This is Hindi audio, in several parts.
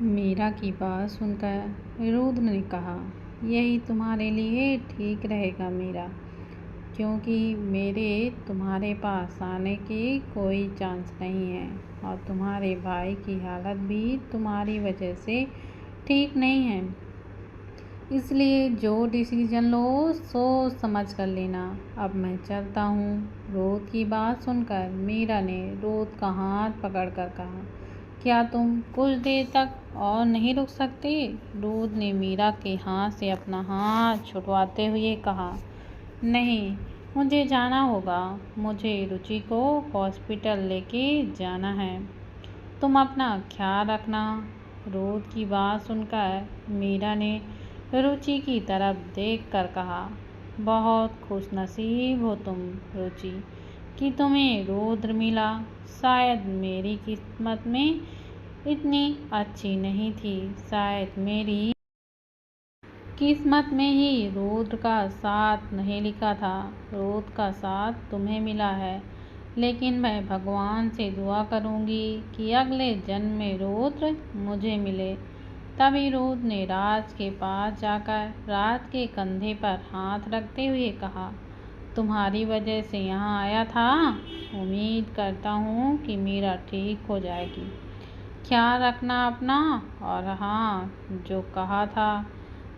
मीरा की बात सुनकर रुद्र ने कहा, यही तुम्हारे लिए ठीक रहेगा मीरा, क्योंकि मेरे तुम्हारे पास आने की कोई चांस नहीं है और तुम्हारे भाई की हालत भी तुम्हारी वजह से ठीक नहीं है। इसलिए जो डिसीजन लो सोच समझ कर लेना। अब मैं चलता हूँ। रोद की बात सुनकर मीरा ने रोद का हाथ पकड़कर कहा, क्या तुम कुछ देर तक और नहीं रुक सकते? रोद ने मीरा के हाथ से अपना हाथ छुड़वाते हुए कहा, नहीं, मुझे जाना होगा। मुझे रुचि को हॉस्पिटल लेके जाना है। तुम अपना ख्याल रखना। रोद की बात सुनकर मीरा ने रुचि की तरफ देखकर कहा, बहुत खुशनसीब हो तुम रुचि कि तुम्हें रुद्र मिला। शायद मेरी किस्मत में इतनी अच्छी नहीं थी। शायद मेरी किस्मत में ही रुद्र का साथ नहीं लिखा था। रुद्र का साथ तुम्हें मिला है, लेकिन मैं भगवान से दुआ करूंगी कि अगले जन्म में रुद्र मुझे मिले। तभी रुद्र ने राज के पास जाकर राज के कंधे पर हाथ रखते हुए कहा, तुम्हारी वजह से यहाँ आया था। उम्मीद करता हूँ कि मीरा ठीक हो जाएगी। ख्याल रखना अपना, और हाँ, जो कहा था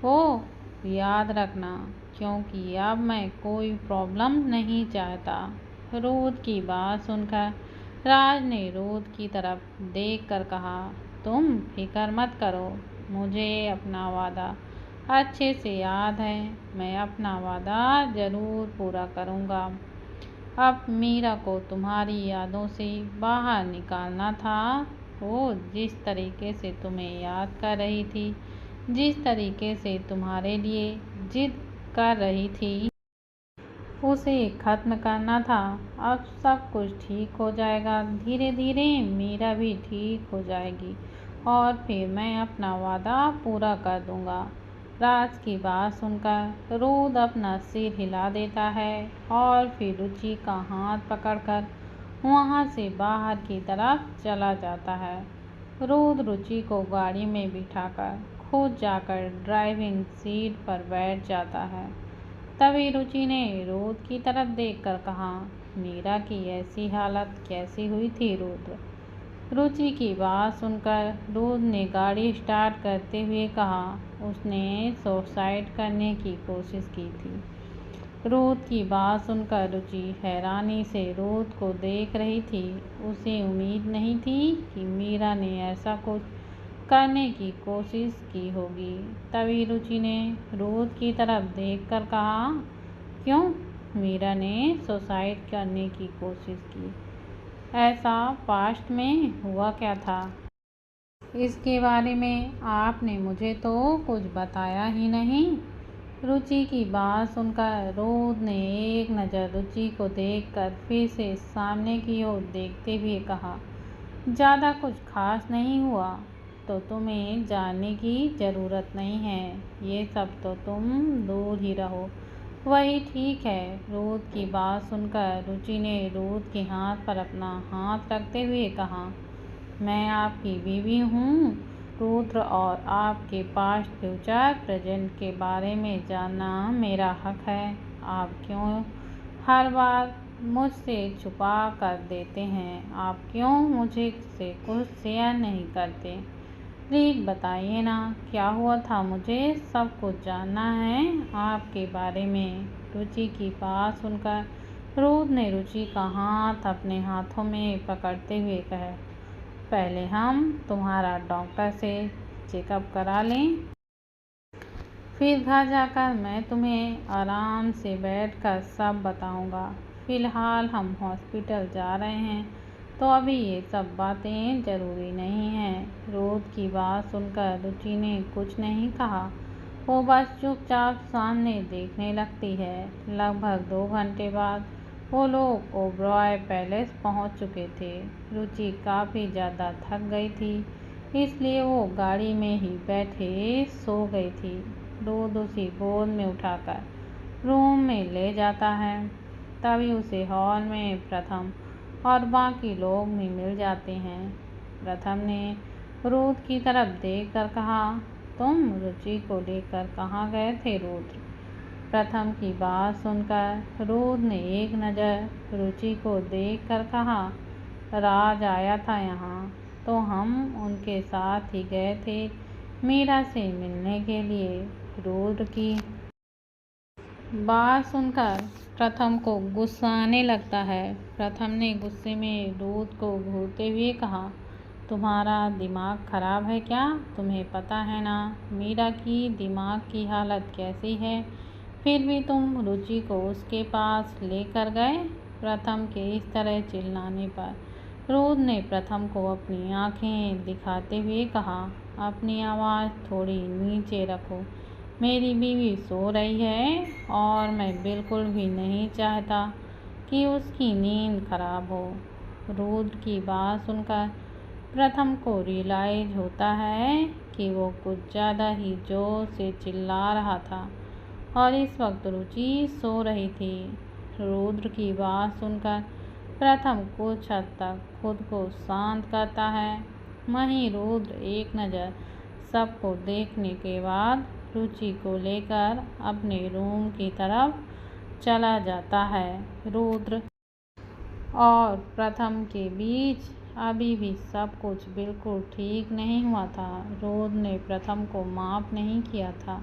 वो याद रखना, क्योंकि अब मैं कोई प्रॉब्लम नहीं चाहता। रुद्र की बात सुनकर राज ने रुद्र की तरफ देखकर कहा, तुम फिक्र मत करो, मुझे अपना वादा अच्छे से याद है। मैं अपना वादा ज़रूर पूरा करूँगा। अब मीरा को तुम्हारी यादों से बाहर निकालना था। वो जिस तरीके से तुम्हें याद कर रही थी, जिस तरीके से तुम्हारे लिए जिद कर रही थी, उसे ख़त्म करना था। अब सब कुछ ठीक हो जाएगा। धीरे धीरे मीरा भी ठीक हो जाएगी और फिर मैं अपना वादा पूरा कर दूंगा। राज की बात सुनकर रुद्र अपना सिर हिला देता है और फिर रुचि का हाथ पकड़कर वहाँ से बाहर की तरफ चला जाता है। रुद्र रुचि को गाड़ी में बिठाकर खुद जाकर ड्राइविंग सीट पर बैठ जाता है। तभी रुचि ने रुद्र की तरफ देखकर कहा, मीरा की ऐसी हालत कैसी हुई थी रुद्र? रुचि की बात सुनकर रुद्र ने गाड़ी स्टार्ट करते हुए कहा, उसने सुसाइड करने की कोशिश की थी। रुद्र की बात सुनकर रुचि हैरानी से रुद्र को देख रही थी। उसे उम्मीद नहीं थी कि मीरा ने ऐसा कुछ करने की कोशिश की होगी। तभी रुचि ने रुद्र की तरफ देखकर कहा, क्यों मीरा ने सुसाइड करने की कोशिश की? ऐसा पास्ट में हुआ क्या था? इसके बारे में आपने मुझे तो कुछ बताया ही नहीं। रुचि की बात सुनकर रुद्र ने एक नज़र रुचि को देखकर फिर से सामने की ओर देखते हुए कहा, ज़्यादा कुछ खास नहीं हुआ तो तुम्हें जानने की ज़रूरत नहीं है। ये सब तो तुम दूर ही रहो, वही ठीक है। रुद्र की बात सुनकर रुचि ने रुद्र के हाथ पर अपना हाथ रखते हुए कहा, मैं आपकी बीवी हूँ रुद्र, और आपके पास्ट फ्यूचर प्रेजेंट के बारे में जानना मेरा हक है। आप क्यों हर बार मुझसे छुपा कर देते हैं? आप क्यों मुझे से कुछ शेयर नहीं करते? प्लीज़ बताइए ना, क्या हुआ था? मुझे सब कुछ जानना है आपके बारे में। रुचि की बात सुनकर रुद्र ने रुचि का हाथ अपने हाथों में पकड़ते हुए कहा, पहले हम तुम्हारा डॉक्टर से चेकअप करा लें, फिर घर जाकर मैं तुम्हें आराम से बैठकर सब बताऊंगा। फ़िलहाल हम हॉस्पिटल जा रहे हैं, तो अभी ये सब बातें ज़रूरी नहीं हैं। रुद्र की बात सुनकर रुचि ने कुछ नहीं कहा। वो बस चुपचाप सामने देखने लगती है। लगभग 2 घंटे बाद वो लोग ओबरॉय पैलेस पहुंच चुके थे। रुचि काफ़ी ज़्यादा थक गई थी, इसलिए वो गाड़ी में ही बैठे सो गई थी। रुद्र उसे गोद में उठाकर रूम में ले जाता है। तभी उसे हॉल में प्रथम और बाकी लोग भी मिल जाते हैं। प्रथम ने रुद्र की तरफ देख कर कहा, तुम रुचि को लेकर कहाँ गए थे रुद्र? प्रथम की बात सुनकर रुद्र ने एक नज़र रुचि को देख कर कहा, राज आया था यहाँ तो हम उनके साथ ही गए थे मीरा से मिलने के लिए। रुद्र की बात सुनकर प्रथम को गुस्सा आने लगता है। प्रथम ने गुस्से में रुद्र को घूरते हुए कहा, तुम्हारा दिमाग खराब है क्या? तुम्हें पता है ना मीरा की दिमाग की हालत कैसी है, फिर भी तुम रुचि को उसके पास लेकर गए। प्रथम के इस तरह चिल्लाने पर रुद्र ने प्रथम को अपनी आंखें दिखाते हुए कहा, अपनी आवाज़ थोड़ी नीचे रखो। मेरी बीवी सो रही है और मैं बिल्कुल भी नहीं चाहता कि उसकी नींद खराब हो। रुद्र की बात सुनकर प्रथम को रियलाइज होता है कि वो कुछ ज़्यादा ही जोर से चिल्ला रहा था और इस वक्त रुचि सो रही थी। रुद्र की बात सुनकर प्रथम कुछ हद तक खुद को शांत करता है। वहीं रुद्र एक नज़र सबको देखने के बाद रुचि को लेकर अपने रूम की तरफ चला जाता है। रुद्र और प्रथम के बीच अभी भी सब कुछ बिल्कुल ठीक नहीं हुआ था। रुद्र ने प्रथम को माफ़ नहीं किया था।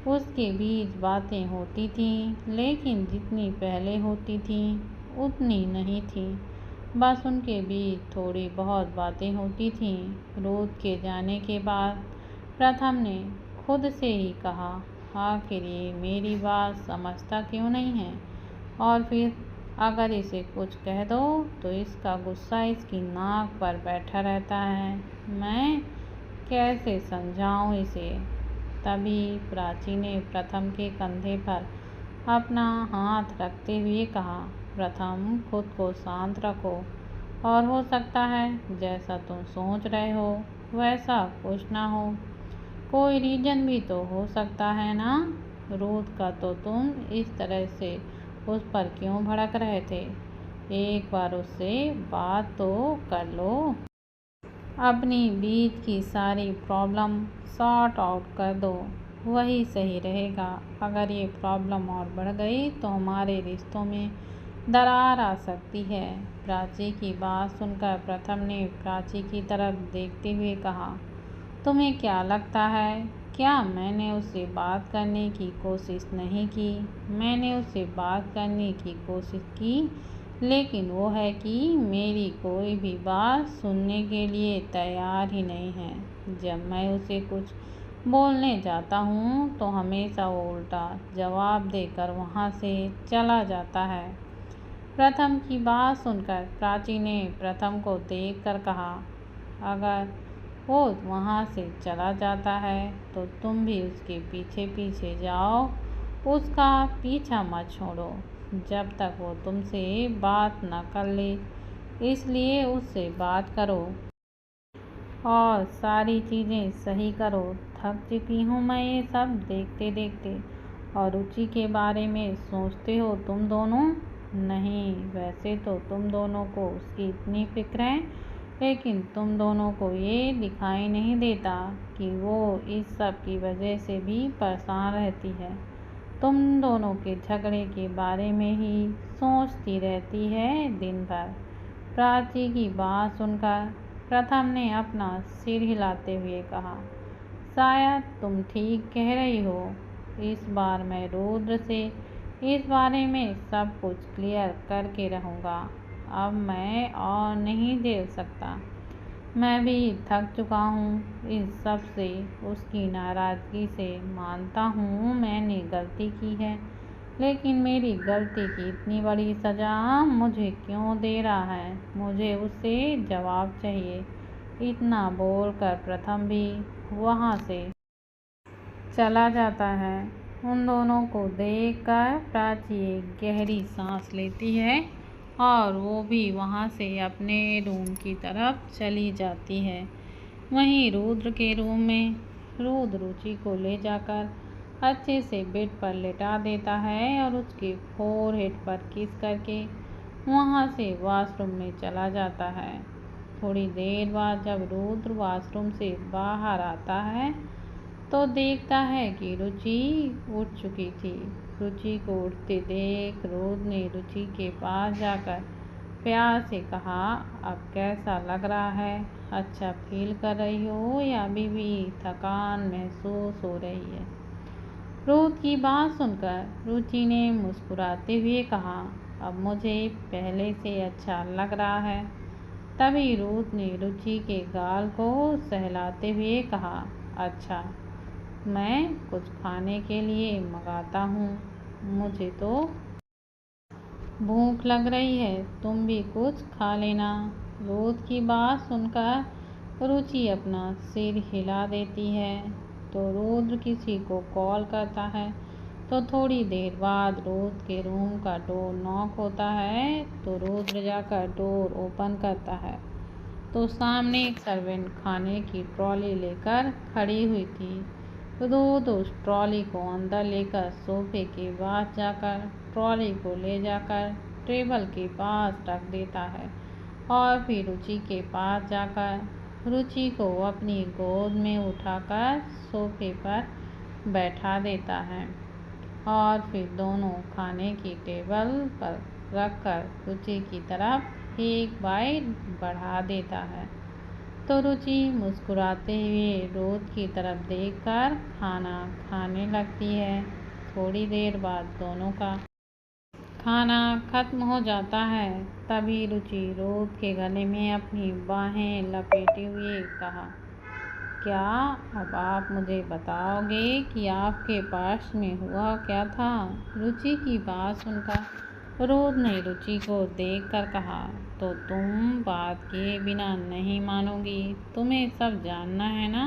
उसके बीच बातें होती थीं, लेकिन जितनी पहले होती थीं उतनी नहीं थी। बस उनके बीच थोड़ी बहुत बातें होती थीं। रुद्र के जाने के बाद प्रथम ने खुद से ही कहा, आखिर ये मेरी बात समझता क्यों नहीं है? और फिर अगर इसे कुछ कह दो तो इसका गुस्सा इसकी नाक पर बैठा रहता है। मैं कैसे समझाऊं इसे? तभी प्राची ने प्रथम के कंधे पर अपना हाथ रखते हुए कहा, प्रथम खुद को शांत रखो और हो सकता है जैसा तुम सोच रहे हो वैसा कुछ ना हो। कोई रीजन भी तो हो सकता है ना? रुद्र का तो तुम इस तरह से उस पर क्यों भड़क रहे थे? एक बार उससे बात तो कर लो। अपनी बीच की सारी प्रॉब्लम सॉर्ट आउट कर दो, वही सही रहेगा। अगर ये प्रॉब्लम और बढ़ गई तो हमारे रिश्तों में दरार आ सकती है। प्राची की बात सुनकर प्रथम ने प्राची की तरफ देखते हुए कहा, तुम्हें क्या लगता है क्या मैंने उससे बात करने की कोशिश नहीं की? मैंने उससे बात करने की कोशिश की, लेकिन वो है कि मेरी कोई भी बात सुनने के लिए तैयार ही नहीं है। जब मैं उसे कुछ बोलने जाता हूँ तो हमेशा वो उल्टा जवाब देकर वहाँ से चला जाता है। प्रथम की बात सुनकर प्राची ने प्रथम को देखकर कहा, अगर वो वहाँ से चला जाता है तो तुम भी उसके पीछे पीछे जाओ, उसका पीछा मत छोड़ो जब तक वो तुमसे बात न कर ले। इसलिए उससे बात करो और सारी चीज़ें सही करो। थक चुकी हूँ मैं ये सब देखते देखते। और रुचि के बारे में सोचते हो तुम दोनों? नहीं, वैसे तो तुम दोनों को उसकी इतनी फिक्र है, लेकिन तुम दोनों को ये दिखाई नहीं देता कि वो इस सब की वजह से भी परेशान रहती है। तुम दोनों के झगड़े के बारे में ही सोचती रहती है दिन भर। प्राची की बात सुनकर प्रथम ने अपना सिर हिलाते हुए कहा, शायद तुम ठीक कह रही हो। इस बार मैं रुद्र से इस बारे में सब कुछ क्लियर करके रहूँगा। अब मैं और नहीं झेल सकता। मैं भी थक चुका हूँ इस सब से, उसकी नाराज़गी से। मानता हूँ मैंने गलती की है, लेकिन मेरी गलती की इतनी बड़ी सज़ा मुझे क्यों दे रहा है? मुझे उससे जवाब चाहिए। इतना बोलकर प्रथम भी वहाँ से चला जाता है। उन दोनों को देखकर प्राची एक गहरी सांस लेती है और वो भी वहाँ से अपने रूम की तरफ चली जाती है। वहीं रुद्र के रूम में रुद्र रुचि को ले जाकर अच्छे से बेड पर लेटा देता है और उसके फोरहेड पर किस करके वहाँ से वॉशरूम में चला जाता है। थोड़ी देर बाद जब रुद्र वॉशरूम से बाहर आता है तो देखता है कि रुचि उठ चुकी थी। रुचि को उठते देख रुद्र ने रुचि के पास जाकर प्यार से कहा, अब कैसा लग रहा है? अच्छा फील कर रही हो या अभी भी थकान महसूस हो रही है? रुद्र की बात सुनकर रुचि ने मुस्कुराते हुए कहा, अब मुझे पहले से अच्छा लग रहा है। तभी रुद्र ने रुचि के गाल को सहलाते हुए कहा, अच्छा मैं कुछ खाने के लिए मंगाता हूँ, मुझे तो भूख लग रही है, तुम भी कुछ खा लेना। रुद्र की बात सुनकर रुचि अपना सिर हिला देती है। तो रुद्र किसी को कॉल करता है। तो थोड़ी देर बाद रुद्र के रूम का डोर नॉक होता है। तो रुद्र जाकर डोर ओपन करता है तो सामने एक सर्वेंट खाने की ट्रॉली लेकर खड़ी हुई थी। रुद्र उस ट्रॉली को अंदर लेकर सोफे के पास जाकर ट्रॉली को ले जाकर टेबल के पास रख देता है और फिर रुचि के पास जाकर रुचि को अपनी गोद में उठाकर सोफे पर बैठा देता है और फिर दोनों खाने की टेबल पर रखकर रुचि की तरफ एक बाइट बढ़ा देता है। तो रुचि मुस्कुराते हुए रुद्र की तरफ देखकर खाना खाने लगती है। थोड़ी देर बाद दोनों का खाना खत्म हो जाता है। तभी रुचि रुद्र के गले में अपनी बाहें लपेटे हुए कहा, क्या अब आप मुझे बताओगे कि आपके पास में हुआ क्या था? रुचि की बात सुनकर रुद्र ने रुचि को देखकर कहा, तो तुम बात किए बिना नहीं मानोगी, तुम्हें सब जानना है ना?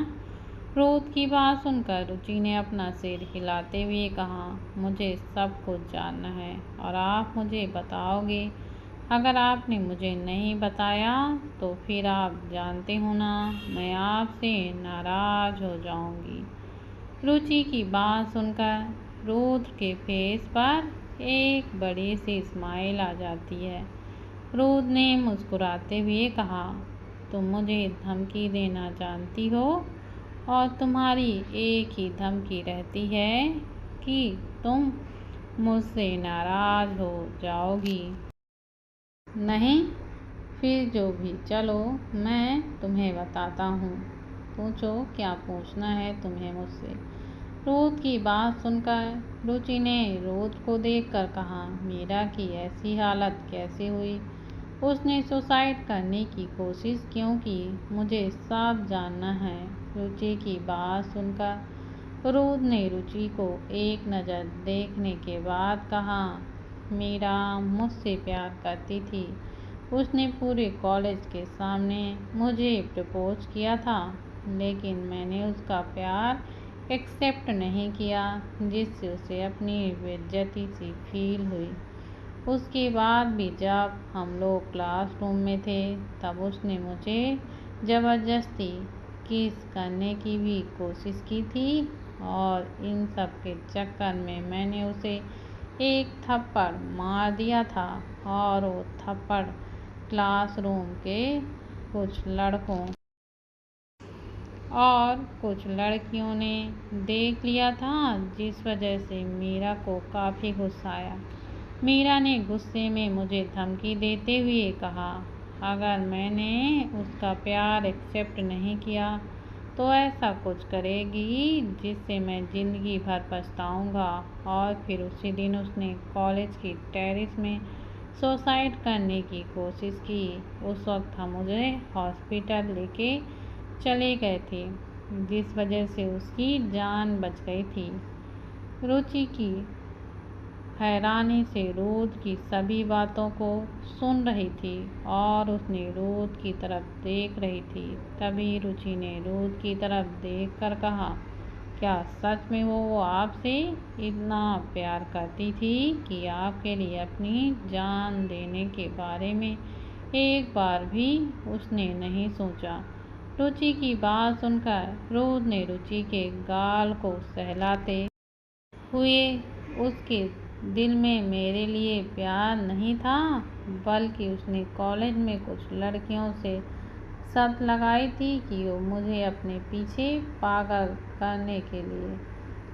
रुद्र की बात सुनकर रुचि ने अपना सिर हिलाते हुए कहा, मुझे सब कुछ जानना है और आप मुझे बताओगे। अगर आपने मुझे नहीं बताया तो फिर आप जानते हो ना, मैं आपसे नाराज हो जाऊंगी। रुचि की बात सुनकर रुद्र के फेस पर एक बड़ी सी स्माइल आ जाती है। रुद्र ने मुस्कुराते हुए कहा, तुम मुझे धमकी देना जानती हो और तुम्हारी एक ही धमकी रहती है कि तुम मुझसे नाराज हो जाओगी। नहीं, फिर जो भी, चलो मैं तुम्हें बताता हूँ, पूछो क्या पूछना है तुम्हें मुझसे। रुद्र की बात सुनकर रुचि ने रुद्र को देखकर कहा, मीरा की ऐसी हालत कैसे हुई? उसने सुसाइड करने की कोशिश क्यों की? मुझे सब जानना है। रुचि की बात सुनकर रुद्र ने रुचि को एक नज़र देखने के बाद कहा, मीरा मुझसे प्यार करती थी। उसने पूरे कॉलेज के सामने मुझे प्रपोज किया था, लेकिन मैंने उसका प्यार एक्सेप्ट नहीं किया, जिससे उसे अपनी बेइज्जती सी फील हुई। उसके बाद भी जब हम लोग क्लासरूम में थे तब उसने मुझे ज़बरदस्ती किस करने की भी कोशिश की थी और इन सब के चक्कर में मैंने उसे एक थप्पड़ मार दिया था और वो थप्पड़ क्लासरूम के कुछ लड़कों और कुछ लड़कियों ने देख लिया था, जिस वजह से मीरा को काफ़ी गुस्सा आया। मीरा ने गुस्से में मुझे धमकी देते हुए कहा, अगर मैंने उसका प्यार एक्सेप्ट नहीं किया तो ऐसा कुछ करेगी जिससे मैं ज़िंदगी भर पछताऊँगा। और फिर उसी दिन उसने कॉलेज की टेरेस में सुसाइड करने की कोशिश की। उस वक्त हम मुझे हॉस्पिटल लेके चले गए थे, जिस वजह से उसकी जान बच गई थी। रुचि की हैरानी से रुद्र की सभी बातों को सुन रही थी और उसने रुद्र की तरफ देख रही थी। तभी रुचि ने रुद्र की तरफ देखकर कहा, क्या सच में वो आपसे इतना प्यार करती थी कि आपके लिए अपनी जान देने के बारे में एक बार भी उसने नहीं सोचा? रुचि की बात सुनकर रुद्र ने रुचि के गाल को सहलाते हुए, उसके दिल में मेरे लिए प्यार नहीं था, बल्कि उसने कॉलेज में कुछ लड़कियों से शर्त लगाई थी कि वो मुझे अपने पीछे पागल करने के लिए,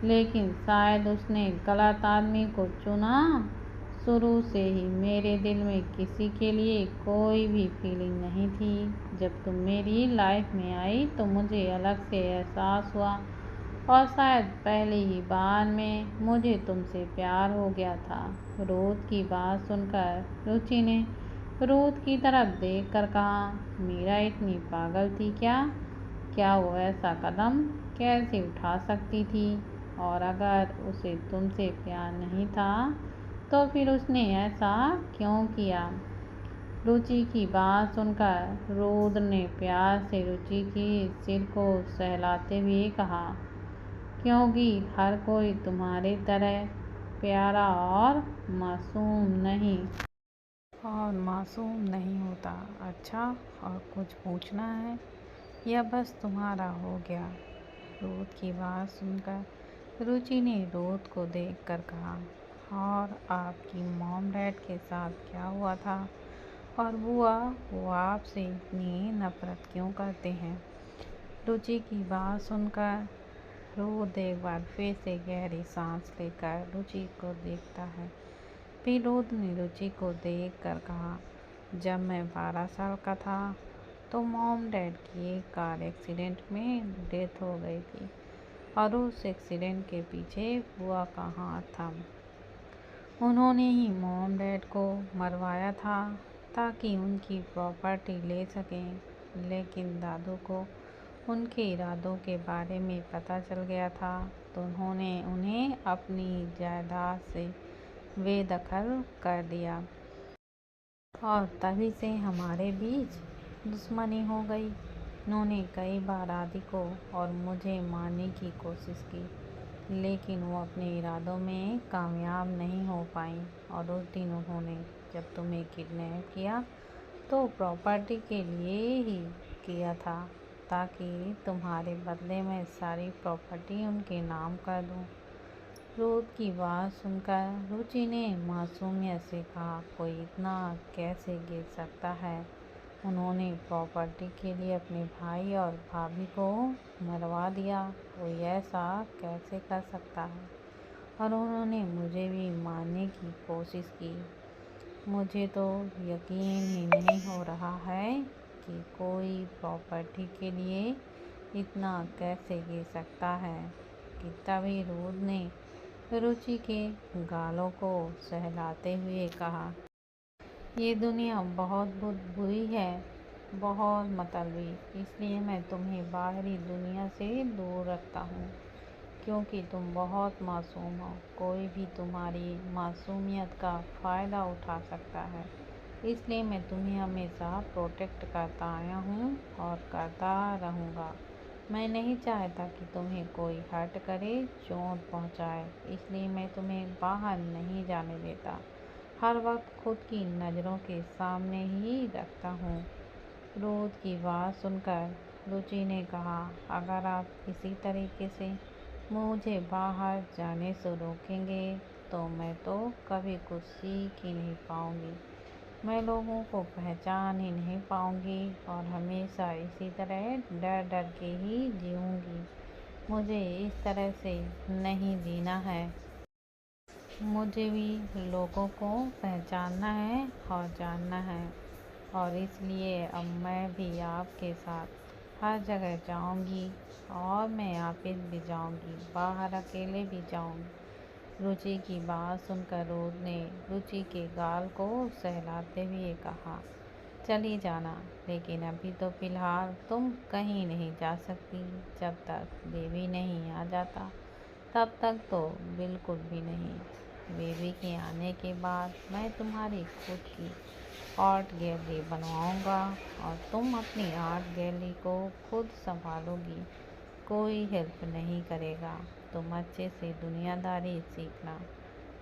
लेकिन शायद उसने गलत आदमी को चुना। शुरू से ही मेरे दिल में किसी के लिए कोई भी फीलिंग नहीं थी। जब तुम मेरी लाइफ में आई तो मुझे अलग से एहसास हुआ, और शायद पहली ही बार में मुझे तुमसे प्यार हो गया था। रोद की बात सुनकर रुचि ने रोद की तरफ देख कर कहा, मीरा इतनी पागल थी क्या? क्या वो ऐसा कदम कैसे उठा सकती थी? और अगर उसे तुमसे प्यार नहीं था तो फिर उसने ऐसा क्यों किया? रुचि की बात सुनकर रोद ने प्यार से रुचि की सिर को सहलाते हुए कहा, क्योंकि हर कोई तुम्हारी तरह प्यारा और मासूम नहीं होता। अच्छा, और कुछ पूछना है या बस तुम्हारा हो गया? रोद की बात सुनकर रुचि ने रोद को देखकर कहा, और आपकी मॉम डैड के साथ क्या हुआ था? और बुआ, वो आपसे इतनी नफरत क्यों करते हैं? रुचि की बात सुनकर रोद एक बार फिर से गहरी सांस लेकर रुचि को देखता है। फिर रोद ने रुचि को देख कर कहा, जब मैं 12 साल का था तो मॉम डैड की एक कार एक्सीडेंट में डेथ हो गई थी, और उस एक्सीडेंट के पीछे बुआ का हाथ था। उन्होंने ही मॉम डैड को मरवाया था ताकि उनकी प्रॉपर्टी ले सकें, लेकिन दादू को उनके इरादों के बारे में पता चल गया था, तो उन्होंने उन्हें अपनी जायदाद से बेदखल कर दिया, और तभी से हमारे बीच दुश्मनी हो गई। उन्होंने कई बार आदि को और मुझे मारने की कोशिश की, लेकिन वो अपने इरादों में कामयाब नहीं हो पाई। और उस दिन उन्होंने जब तुम्हें किडनैप किया तो प्रॉपर्टी के लिए ही किया था, ताकि तुम्हारे बदले में सारी प्रॉपर्टी उनके नाम कर दूं। रोद की बात सुनकर रुचि ने मासूमियत से कहा, कोई इतना कैसे गिर सकता है? उन्होंने प्रॉपर्टी के लिए अपने भाई और भाभी को मरवा दिया, कोई ऐसा कैसे कर सकता है? और उन्होंने मुझे भी मारने की कोशिश की। मुझे तो यकीन ही नहीं हो रहा है कि कोई प्रॉपर्टी के लिए इतना कैसे गिर सकता है। कि तभी रोद ने रुचि के गालों को सहलाते हुए कहा, ये दुनिया बहुत बुरी है, बहुत मतलबी, इसलिए मैं तुम्हें बाहरी दुनिया से दूर रखता हूँ, क्योंकि तुम बहुत मासूम हो। कोई भी तुम्हारी मासूमियत का फ़ायदा उठा सकता है, इसलिए मैं तुम्हें हमेशा प्रोटेक्ट करता आया हूँ और करता रहूँगा। मैं नहीं चाहता कि तुम्हें कोई हर्ट करे, चोट पहुँचाए, इसलिए मैं तुम्हें बाहर नहीं जाने देता। हर वक्त खुद की नज़रों के सामने ही रखता हूँ। रोद की बात सुनकर रुचि ने कहा, अगर आप इसी तरीके से मुझे बाहर जाने से रोकेंगे तो मैं तो कभी कुछ सीख ही नहीं पाऊँगी। मैं लोगों को पहचान ही नहीं पाऊँगी और हमेशा इसी तरह डर डर के ही जीऊँगी। मुझे इस तरह से नहीं जीना है। मुझे भी लोगों को पहचानना है और जानना है, और इसलिए अब मैं भी आपके साथ हर जगह जाऊंगी, और मैं ऑफिस भी जाऊंगी, बाहर अकेले भी जाऊंगी। रुचि की बात सुनकर रोद ने रुचि के गाल को सहलाते हुए कहा, चली जाना, लेकिन अभी तो फ़िलहाल तुम कहीं नहीं जा सकती। जब तक बेबी नहीं आ जाता तब तक तो बिल्कुल भी नहीं। बेबी के आने के बाद मैं तुम्हारी खुद की आर्ट गैलरी बनवाऊंगा, और तुम अपनी आर्ट गैलरी को खुद संभालोगी, कोई हेल्प नहीं करेगा। तुम अच्छे से दुनियादारी सीखना।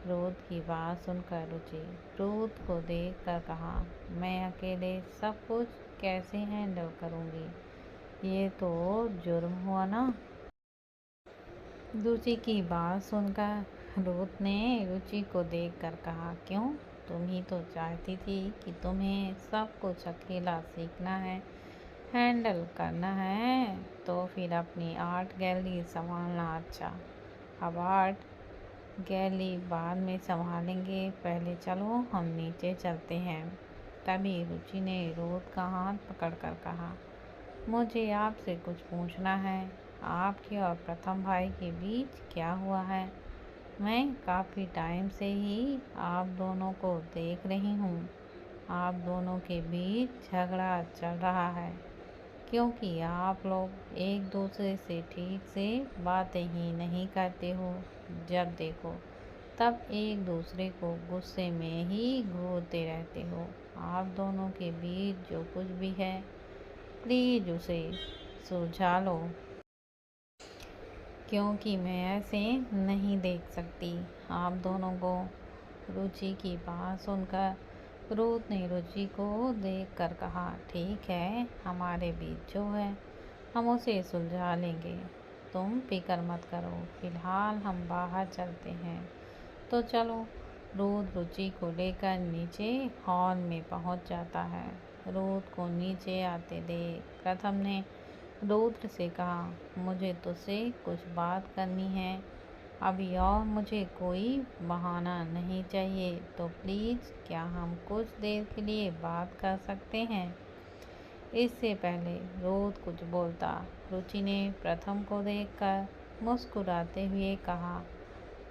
रोद की बात सुनकर रुचि रोद को देख कर कहा, मैं अकेले सब कुछ कैसे हैंडल करूँगी? ये तो जुर्म हुआ ना। रुचि की बात सुनकर रोद ने रुचि को देख कर कहा, क्यों? तुम ही तो चाहती थी कि तुम्हें सब कुछ अकेला सीखना है हैंडल करना है तो फिर अपनी आर्ट गैलरी संभालना अच्छा। अब आर्ट गैलरी बाद में संभालेंगे, पहले चलो हम नीचे चलते हैं। तभी रुचि ने रोद का हाथ पकड़कर कहा, मुझे आपसे कुछ पूछना है। आपके और प्रथम भाई के बीच क्या हुआ है? मैं काफ़ी टाइम से ही आप दोनों को देख रही हूँ। आप दोनों के बीच झगड़ा चल रहा है, क्योंकि आप लोग एक दूसरे से ठीक से बातें ही नहीं करते हो। जब देखो तब एक दूसरे को गुस्से में ही घूरते रहते हो। आप दोनों के बीच जो कुछ भी है, प्लीज़ उसे सुलझा लो, क्योंकि मैं ऐसे नहीं देख सकती आप दोनों को। रुचि की बात सुनकर क्रोध ने रुचि को देखकर कहा, ठीक है, हमारे बीच जो है हम उसे सुलझा लेंगे, तुम फिक्र मत करो। फिलहाल हम बाहर चलते हैं। तो चलो। रोद रुचि को लेकर नीचे हॉल में पहुंच जाता है। रोद को नीचे आते देख प्रथम ने रोद से कहा, मुझे तुझसे कुछ बात करनी है अभी, और मुझे कोई बहाना नहीं चाहिए। तो प्लीज़ क्या हम कुछ देर के लिए बात कर सकते हैं? इससे पहले रोद कुछ बोलता, रुचि ने प्रथम को देखकर मुस्कुराते हुए कहा,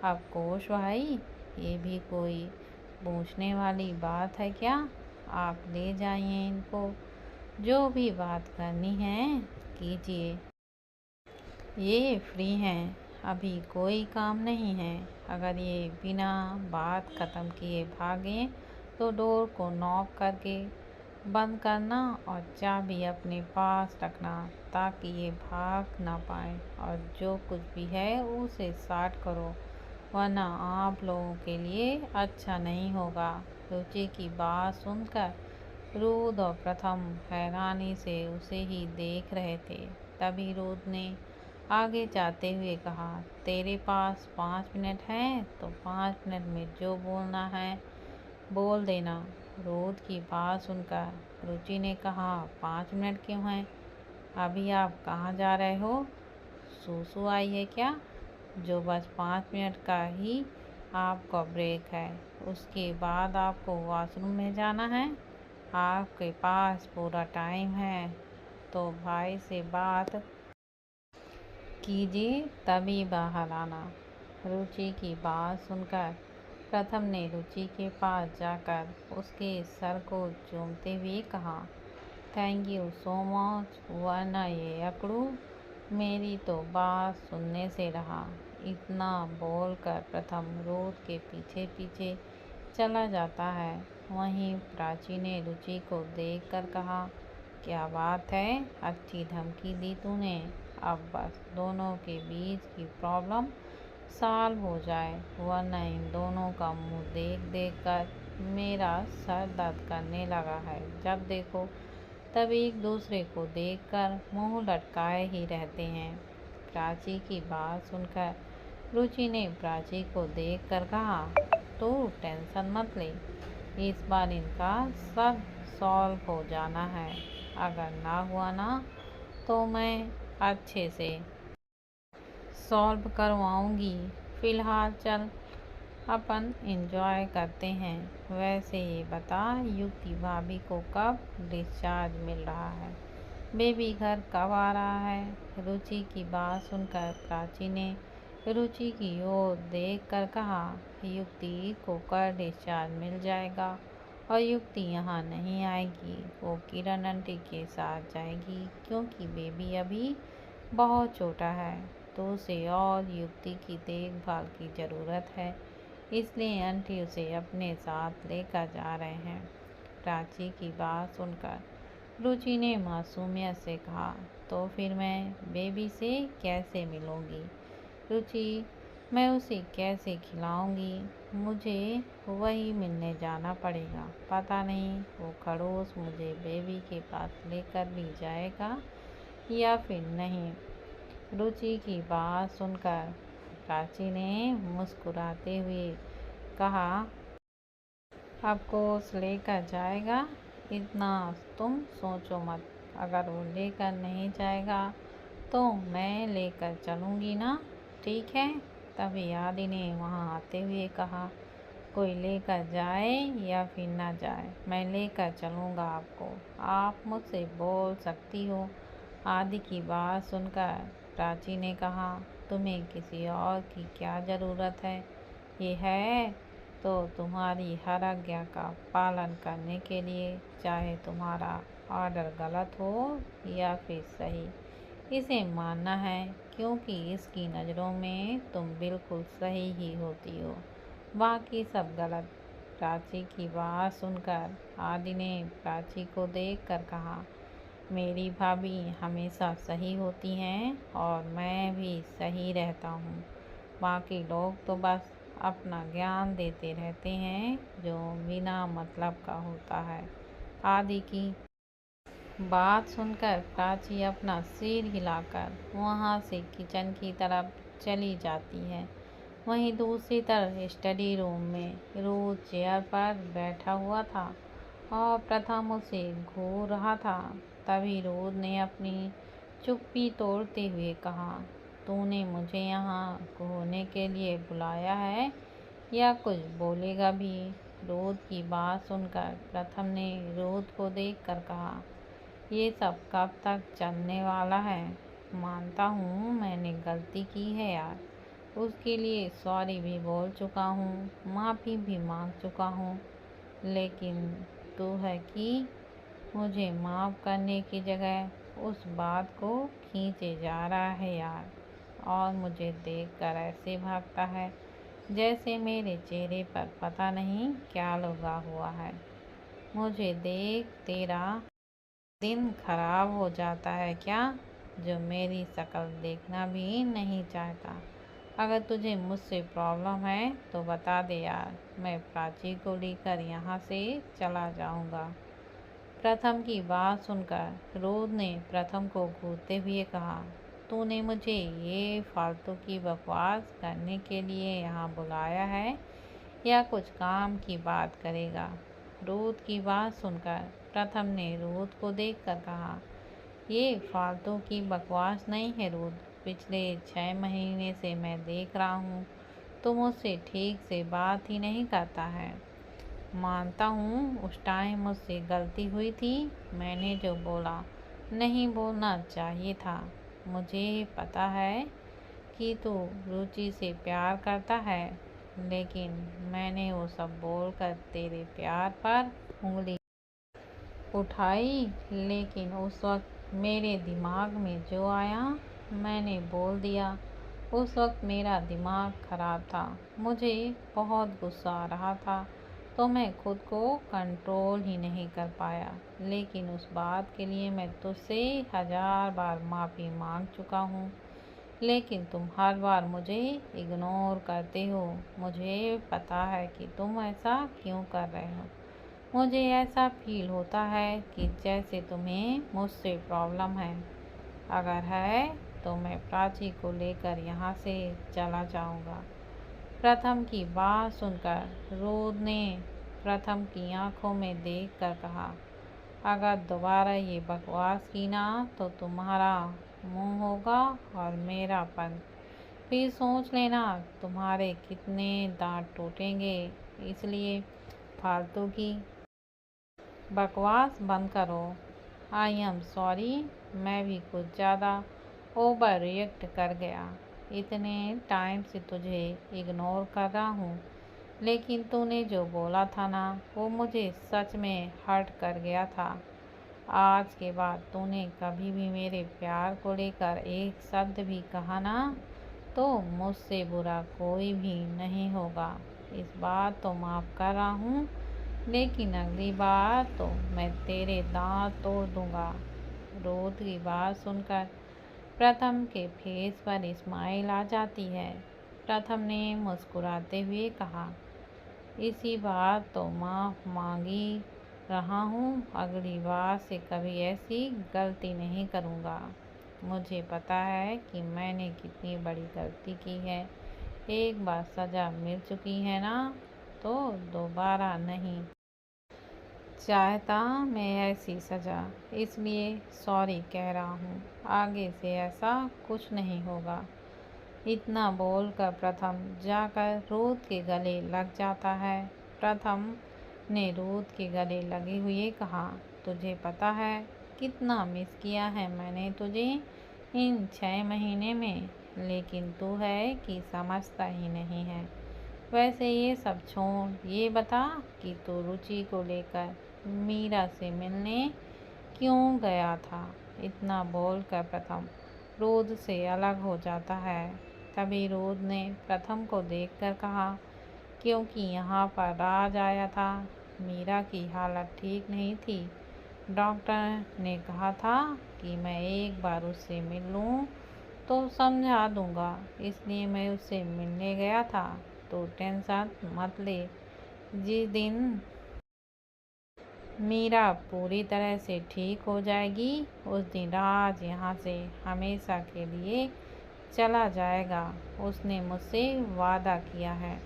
अब कोश भाई, ये भी कोई पूछने वाली बात है क्या? आप ले जाइए इनको, जो भी बात करनी है कीजिए। ये फ्री हैं, अभी कोई काम नहीं है। अगर ये बिना बात ख़त्म किए भागें तो डोर को नॉक करके बंद करना और चाबी अपने पास रखना, ताकि ये भाग ना पाए। और जो कुछ भी है उसे स्टार्ट करो, वरना आप लोगों के लिए अच्छा नहीं होगा। रुचि की बात सुनकर रोद और प्रथम हैरानी से उसे ही देख रहे थे। तभी रोद ने आगे जाते हुए कहा, तेरे पास 5 मिनट हैं तो 5 मिनट में जो बोलना है बोल देना। रोद की बात सुनकर रुचि ने कहा, 5 मिनट क्यों हैं? अभी आप कहाँ जा रहे हो? सूसू आई है क्या? जो बस 5 मिनट का ही आपका ब्रेक है, उसके बाद आपको वॉशरूम में जाना है। आपके पास पूरा टाइम है, तो भाई से बात कीजिए तभी बाहर आना। रुचि की बात सुनकर प्रथम ने रुचि के पास जाकर उसके सर को चूमते हुए कहा, थैंक यू सो मच, वरना ये अकड़ू मेरी तो बात सुनने से रहा। इतना बोलकर प्रथम रोद के पीछे पीछे चला जाता है। वहीं प्राची ने रुचि को देखकर कहा, क्या बात है, अच्छी धमकी दी तूने। अब बस दोनों के बीच की प्रॉब्लम सॉल्व हो जाए, वरना इन दोनों का मुंह देख देख कर मेरा सर दर्द करने लगा है। जब देखो तब एक दूसरे को देखकर मुंह लटकाए ही रहते हैं। प्राची की बात सुनकर रुचि ने प्राची को देखकर कहा, तो टेंशन मत ले, इस बार इनका सब सॉल्व हो जाना है। अगर ना हुआ ना तो मैं अच्छे से सॉल्व करवाऊंगी। फिलहाल चल अपन एंजॉय करते हैं। वैसे ये बता, युक्ति भाभी को कब डिस्चार्ज मिल रहा है? बेबी घर कब आ रहा है? रुचि की बात सुनकर प्राची ने रुचि की ओर देखकर कहा, युक्ति को कल डिस्चार्ज मिल जाएगा और युक्ति यहाँ नहीं आएगी, वो किरण आंटी के साथ जाएगी, क्योंकि बेबी अभी बहुत छोटा है, तो उसे और युक्ति की देखभाल की ज़रूरत है, इसलिए आंटी उसे अपने साथ लेकर जा रहे हैं। प्राची की बात सुनकर रुचि ने मासूमियत से कहा, तो फिर मैं बेबी से कैसे मिलूँगी? रुचि, मैं उसे कैसे खिलाऊंगी? मुझे वही मिलने जाना पड़ेगा। पता नहीं वो खड़ूस मुझे बेबी के पास लेकर भी जाएगा या फिर नहीं। रुचि की बात सुनकर प्राची ने मुस्कुराते हुए कहा, अब कोर्स लेकर जाएगा, इतना तुम सोचो मत। अगर वो लेकर नहीं जाएगा तो मैं लेकर चलूँगी ना, ठीक है। तभी आदि ने वहाँ आते हुए कहा, कोई लेकर जाए या फिर ना जाए, मैं लेकर चलूँगा आपको, आप मुझसे बोल सकती हो। आदि की बात सुनकर प्राची ने कहा, तुम्हें किसी और की क्या ज़रूरत है, ये है तो तुम्हारी हर आज्ञा का पालन करने के लिए, चाहे तुम्हारा ऑर्डर गलत हो या फिर सही, इसे मानना है, क्योंकि इसकी नज़रों में तुम बिल्कुल सही ही होती हो, बाकी सब गलत। प्राची की बात सुनकर आदि ने प्राची को देखकर कहा, मेरी भाभी हमेशा सही होती हैं और मैं भी सही रहता हूँ, बाकी लोग तो बस अपना ज्ञान देते रहते हैं जो बिना मतलब का होता है। आदि की बात सुनकर प्राची अपना सिर हिलाकर वहाँ से किचन की तरफ चली जाती है। वहीं दूसरी तरफ स्टडी रूम में रोज चेयर पर बैठा हुआ था और प्रथम उसे घूर रहा था। तभी रोज ने अपनी चुप्पी तोड़ते हुए कहा, तूने मुझे यहाँ घूरने के लिए बुलाया है या कुछ बोलेगा भी? रोज की बात सुनकर प्रथम ने रोज को देखकर कहा, ये सब कब तक चलने वाला है? मानता हूँ मैंने गलती की है यार, उसके लिए सॉरी भी बोल चुका हूँ, माफ़ी भी मांग चुका हूँ, लेकिन तू है कि मुझे माफ़ करने की जगह उस बात को खींचे जा रहा है यार, और मुझे देखकर ऐसे भागता है जैसे मेरे चेहरे पर पता नहीं क्या लगा हुआ है। मुझे देख तेरा दिन खराब हो जाता है क्या, जो मेरी शक्ल देखना भी नहीं चाहता? अगर तुझे मुझसे प्रॉब्लम है तो बता दे यार, मैं प्राची को लेकर यहाँ से चला जाऊँगा। प्रथम की बात सुनकर रोज ने प्रथम को घूरते हुए कहा, तूने मुझे ये फालतू की बकवास करने के लिए यहाँ बुलाया है या कुछ काम की बात करेगा? रोज की बात सुनकर प्रथम ने रोज को देखकर कहा, ये फालतू की बकवास नहीं है रोज, पिछले 6 महीने से मैं देख रहा हूँ तुम मुझसे ठीक से बात ही नहीं करता है। मानता हूँ उस टाइम मुझसे गलती हुई थी, मैंने जो बोला नहीं बोलना चाहिए था। मुझे पता है कि तू रुचि से प्यार करता है, लेकिन मैंने वो सब बोलकर तेरे प्यार पर उंगली उठाई, लेकिन उस वक्त मेरे दिमाग में जो आया मैंने बोल दिया। उस वक्त मेरा दिमाग खराब था, मुझे बहुत गुस्सा आ रहा था, तो मैं खुद को कंट्रोल ही नहीं कर पाया, लेकिन उस बात के लिए मैं तुझसे 1000 बार माफ़ी मांग चुका हूँ, लेकिन तुम हर बार मुझे इग्नोर करते हो। मुझे पता है कि तुम ऐसा क्यों कर रहे हो। मुझे ऐसा फील होता है कि जैसे तुम्हें मुझसे प्रॉब्लम है। अगर है तो मैं प्राची को लेकर यहाँ से चला जाऊँगा। प्रथम की बात सुनकर रोद ने प्रथम की आंखों में देखकर कहा, अगर दोबारा ये बकवास की ना तो तुम्हारा मुंह होगा और मेरा पंख, फिर सोच लेना तुम्हारे कितने दांत टूटेंगे। इसलिए फालतू की बकवास बंद करो। आई एम सॉरी, मैं भी कुछ ज़्यादा ओवर रिएक्ट कर गया। इतने टाइम से तुझे इग्नोर कर रहा हूँ, लेकिन तूने जो बोला था ना वो मुझे सच में हर्ट कर गया था। आज के बाद तूने कभी भी मेरे प्यार को लेकर एक शब्द भी कहा ना तो मुझसे बुरा कोई भी नहीं होगा। इस बार तो माफ़ कर रहा हूँ, लेकिन अगली बार तो मैं तेरे दांत तोड़ दूँगा। रोद की बात सुनकर प्रथम के फेस पर स्माइल आ जाती है। प्रथम ने मुस्कुराते हुए कहा, इसी बार तो माफ़ मांगी रहा हूँ, अगली बार से कभी ऐसी गलती नहीं करूँगा। मुझे पता है कि मैंने कितनी बड़ी गलती की है। एक बार सज़ा मिल चुकी है ना तो दोबारा नहीं। चाहता मैं ऐसी सज़ा, इसलिए सॉरी कह रहा हूँ। आगे से ऐसा कुछ नहीं होगा। इतना बोलकर प्रथम जाकर रुद्र के गले लग जाता है। प्रथम ने रुद्र के गले लगे हुए कहा, तुझे पता है कितना मिस किया है मैंने तुझे इन 6 महीने में, लेकिन तू है कि समझता ही नहीं है। वैसे ये सब छोड़, ये बता कि तू रुचि को लेकर मीरा से मिलने क्यों गया था। इतना बोलकर प्रथम रुद्र से अलग हो जाता है। तभी रुद्र ने प्रथम को देखकर कहा, क्योंकि यहाँ पर राज आया था। मीरा की हालत ठीक नहीं थी। डॉक्टर ने कहा था कि मैं एक बार उससे मिल लूँ तो समझा दूँगा, इसलिए मैं उससे मिलने गया था। तो टेंशन मत ले, जिस दिन मीरा पूरी तरह से ठीक हो जाएगी उस दिन राज यहाँ से हमेशा के लिए चला जाएगा। उसने मुझसे वादा किया है।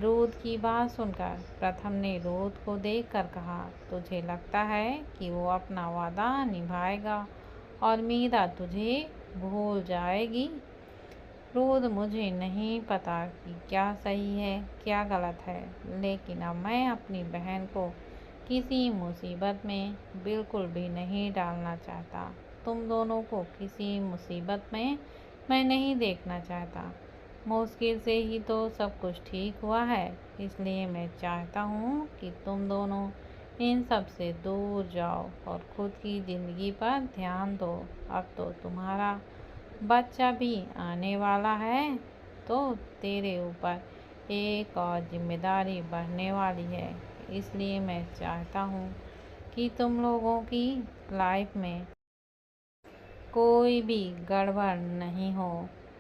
रुद्र की बात सुनकर प्रथम ने रुद्र को देखकर कहा, तुझे लगता है कि वो अपना वादा निभाएगा और मीरा तुझे भूल जाएगी। रुद्र, मुझे नहीं पता कि क्या सही है क्या गलत है, लेकिन अब मैं अपनी बहन को किसी मुसीबत में बिल्कुल भी नहीं डालना चाहता। तुम दोनों को किसी मुसीबत में मैं नहीं देखना चाहता। मुश्किल से ही तो सब कुछ ठीक हुआ है, इसलिए मैं चाहता हूँ कि तुम दोनों इन सब से दूर जाओ और खुद की ज़िंदगी पर ध्यान दो। अब तो तुम्हारा बच्चा भी आने वाला है, तो तेरे ऊपर एक और जिम्मेदारी बढ़ने वाली है। इसलिए मैं चाहता हूँ कि तुम लोगों की लाइफ में कोई भी गड़बड़ नहीं हो।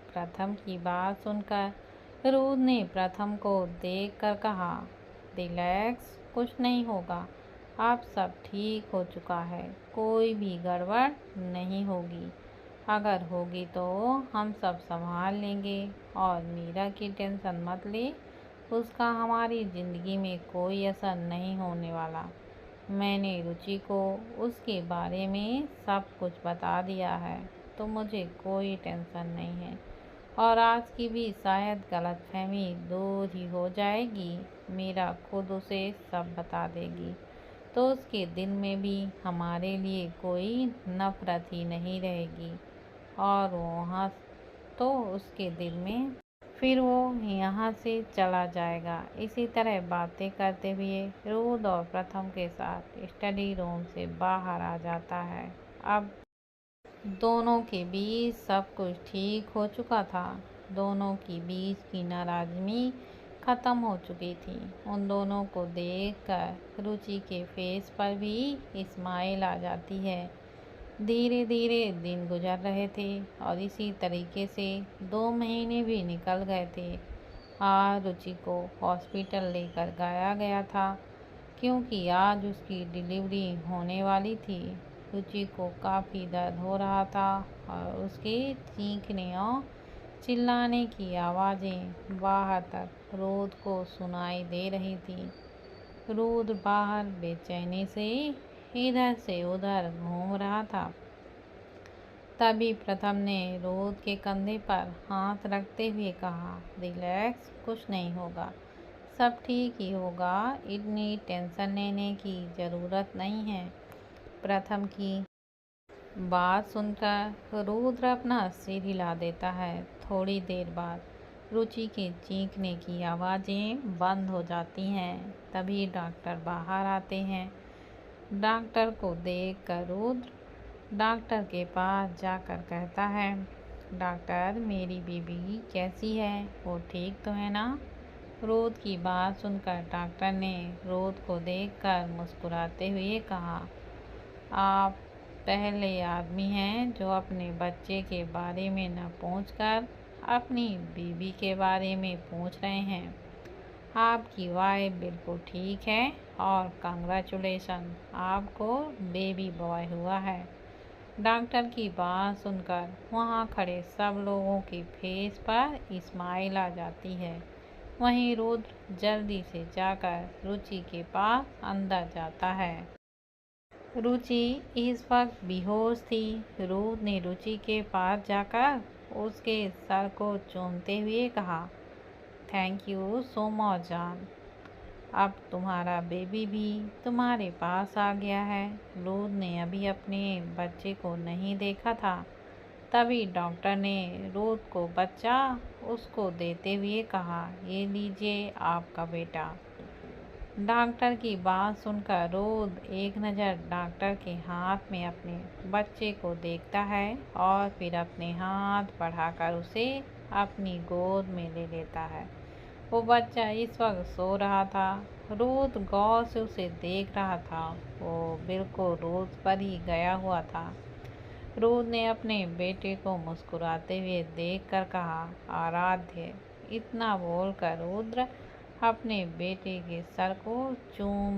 प्रथम की बात सुनकर रुद्र ने प्रथम को देखकर कहा, रिलैक्स, कुछ नहीं होगा। अब सब ठीक हो चुका है, कोई भी गड़बड़ नहीं होगी। अगर होगी तो हम सब संभाल लेंगे और मीरा की टेंशन मत ले, उसका हमारी ज़िंदगी में कोई असर नहीं होने वाला। मैंने रुचि को उसके बारे में सब कुछ बता दिया है, तो मुझे कोई टेंशन नहीं है और आज की भी शायद गलतफहमी दूर ही हो जाएगी। मीरा खुद उसे सब बता देगी, तो उसके दिल में भी हमारे लिए कोई नफरत ही नहीं रहेगी और वहाँ तो उसके दिल में फिर वो यहाँ से चला जाएगा। इसी तरह बातें करते हुए रुद्र और प्रथम के साथ स्टडी रूम से बाहर आ जाता है। अब दोनों के बीच सब कुछ ठीक हो चुका था। दोनों की बीच की नाराज़गी ख़त्म हो चुकी थी। उन दोनों को देखकर रुचि के फेस पर भी स्माइल आ जाती है। धीरे धीरे दिन गुजर रहे थे और इसी तरीके से 2 महीने भी निकल गए थे। आज रुचि को हॉस्पिटल लेकर गया था, क्योंकि आज उसकी डिलीवरी होने वाली थी। रुचि को काफ़ी दर्द हो रहा था और उसके चीखने और चिल्लाने की आवाज़ें बाहर तक रुद्र को सुनाई दे रही थी। रुद्र बाहर बेचैनी से इधर से उधर घूम रहा था। तभी प्रथम ने रुद्र के कंधे पर हाथ रखते हुए कहा, रिलैक्स, कुछ नहीं होगा, सब ठीक ही होगा, इतनी टेंशन लेने की ज़रूरत नहीं है। प्रथम की बात सुनकर रुद्र अपना सिर हिला देता है। थोड़ी देर बाद रुचि के चीखने की आवाज़ें बंद हो जाती हैं। तभी डॉक्टर बाहर आते हैं। डॉक्टर को देखकर रुद्र डॉक्टर के पास जाकर कहता है, डॉक्टर, मेरी बीबी कैसी है, वो ठीक तो है ना। रुद्र की बात सुनकर डॉक्टर ने रुद्र को देखकर मुस्कुराते हुए कहा, आप पहले आदमी हैं जो अपने बच्चे के बारे में न पूछकर अपनी बीबी के बारे में पूछ रहे हैं। आपकी वाइफ बिल्कुल ठीक है और कंग्रेचुलेशन, आपको बेबी बॉय हुआ है। डॉक्टर की बात सुनकर वहाँ खड़े सब लोगों के फेस पर स्माइल आ जाती है। वहीं रुद्र जल्दी से जाकर रुचि के पास अंदर जाता है। रुचि इस वक्त बेहोश थी। रुद्र ने रुचि के पास जाकर उसके सर को चूमते हुए कहा, थैंक यू सो मच जान। अब तुम्हारा बेबी भी तुम्हारे पास आ गया है। रुद्र ने अभी अपने बच्चे को नहीं देखा था। तभी डॉक्टर ने रुद्र को बच्चा उसको देते हुए कहा, ये लीजिए आपका बेटा। डॉक्टर की बात सुनकर रुद्र एक नज़र डॉक्टर के हाथ में अपने बच्चे को देखता है और फिर अपने हाथ बढ़ाकर उसे अपनी गोद में ले लेता है। वो बच्चा इस वक्त सो रहा था। रुद्र गौर से उसे देख रहा था। वो बिल्कुल रुद्र पर ही गया हुआ था। रुद्र ने अपने बेटे को मुस्कुराते हुए देखकर कहा, आराध्य। इतना बोलकर रुद्र अपने बेटे के सर को चूम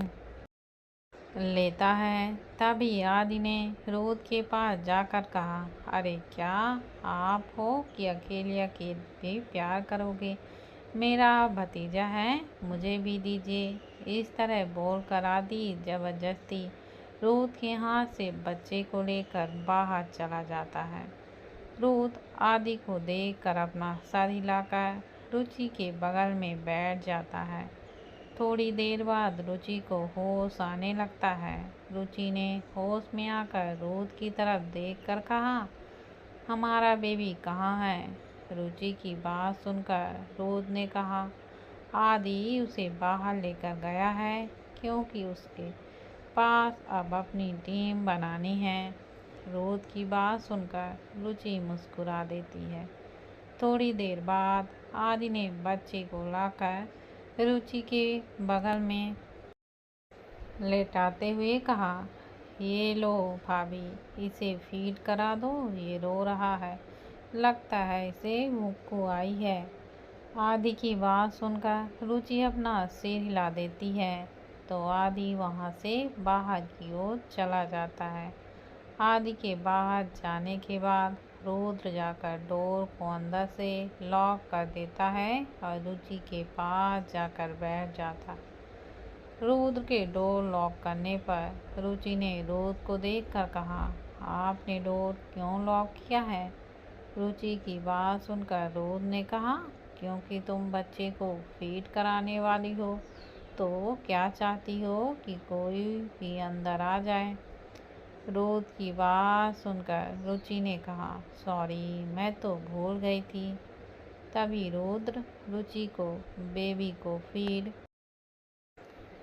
लेता है। तभी आदि ने रुद्र के पास जाकर कहा, अरे क्या आप हो कि अकेले अकेले भी प्यार करोगे? मेरा भतीजा है, मुझे भी दीजिए। इस तरह बोलकर आदि जबरदस्ती रुद्र के हाथ से बच्चे को लेकर बाहर चला जाता है। रुद्र आदि को देखकर अपना सर हिलाकर रुचि के बगल में बैठ जाता है। थोड़ी देर बाद रुचि को होश आने लगता है। रुचि ने होश में आकर रुद्र की तरफ देखकर कहा, हमारा बेबी कहाँ है? रुचि की बात सुनकर रुद्र ने कहा, आदि उसे बाहर लेकर गया है क्योंकि उसके पास अब अपनी टीम बनानी है। रुद्र की बात सुनकर रुचि मुस्कुरा देती है। थोड़ी देर बाद आदि ने बच्चे को लाकर रुचि के बगल में लेटाते हुए कहा, ये लो भाभी, इसे फीड करा दो, ये रो रहा है, लगता है इसे भूख आई है। आदि की बात सुनकर रुचि अपना सिर हिला देती है तो आदि वहाँ से बाहर की ओर चला जाता है। आदि के बाहर जाने के बाद रुद्र जाकर डोर को अंदर से लॉक कर देता है और रुचि के पास जाकर बैठ जाता। रुद्र के डोर लॉक करने पर रुचि ने रुद्र को देखकर कहा, आपने डोर क्यों लॉक किया है? रुचि की बात सुनकर रुद्र ने कहा, क्योंकि तुम बच्चे को फीड कराने वाली हो, तो क्या चाहती हो कि कोई भी अंदर आ जाए? रुद्र की बात सुनकर रुचि ने कहा, सॉरी, मैं तो भूल गई थी। तभी रुद्र रुचि को बेबी को फीड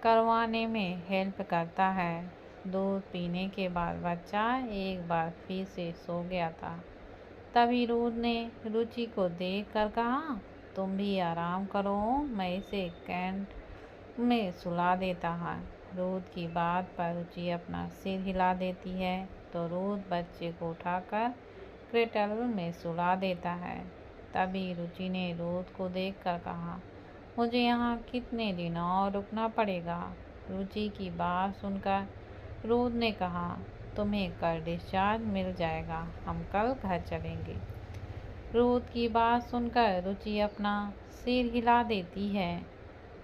करवाने में हेल्प करता है। दूध पीने के बाद बच्चा एक बार फिर से सो गया था। तभी रुद्र ने रुचि को देखकर कहा, तुम भी आराम करो, मैं इसे कैंट में सुला देता है। रुद्र की बात पर रुचि अपना सिर हिला देती है तो रुद्र बच्चे को उठाकर क्रेटल में सुला देता है। तभी रुचि ने रुद्र को देखकर कहा, मुझे यहाँ कितने दिन और रुकना पड़ेगा? रुचि की बात सुनकर रुद्र ने कहा, तुम्हें कल डिस्चार्ज मिल जाएगा, हम कल घर चलेंगे। रुद्र की बात सुनकर रुचि अपना सिर हिला देती है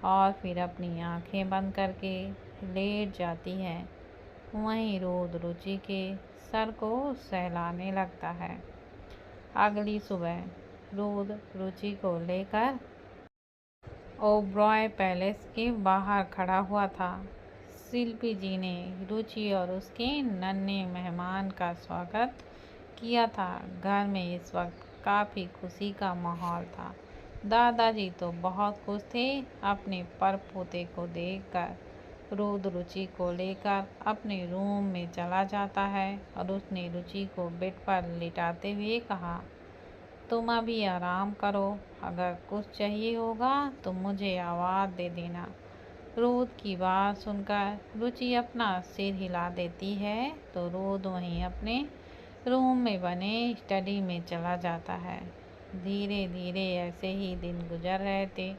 और फिर अपनी आंखें बंद करके लेट जाती है। वहीं रुद्र रुचि के सर को सहलाने लगता है। अगली सुबह रुद्र रुचि को लेकर ओबरॉय पैलेस के बाहर खड़ा हुआ था। शिल्पी जी ने रुचि और उसके नन्हे मेहमान का स्वागत किया था। घर में इस वक्त काफ़ी खुशी का माहौल था। दादाजी तो बहुत खुश थे अपने परपोते को देखकर। रुद्र रुचि को लेकर अपने रूम में चला जाता है और उसने रुचि को बेड पर लिटाते हुए कहा, तुम अभी आराम करो, अगर कुछ चाहिए होगा तो मुझे आवाज़ दे देना। रुद्र की बात सुनकर रुचि अपना सिर हिला देती है तो रुद्र वहीं अपने रूम में बने स्टडी में चला जाता है। धीरे धीरे ऐसे ही दिन गुजर रहे थे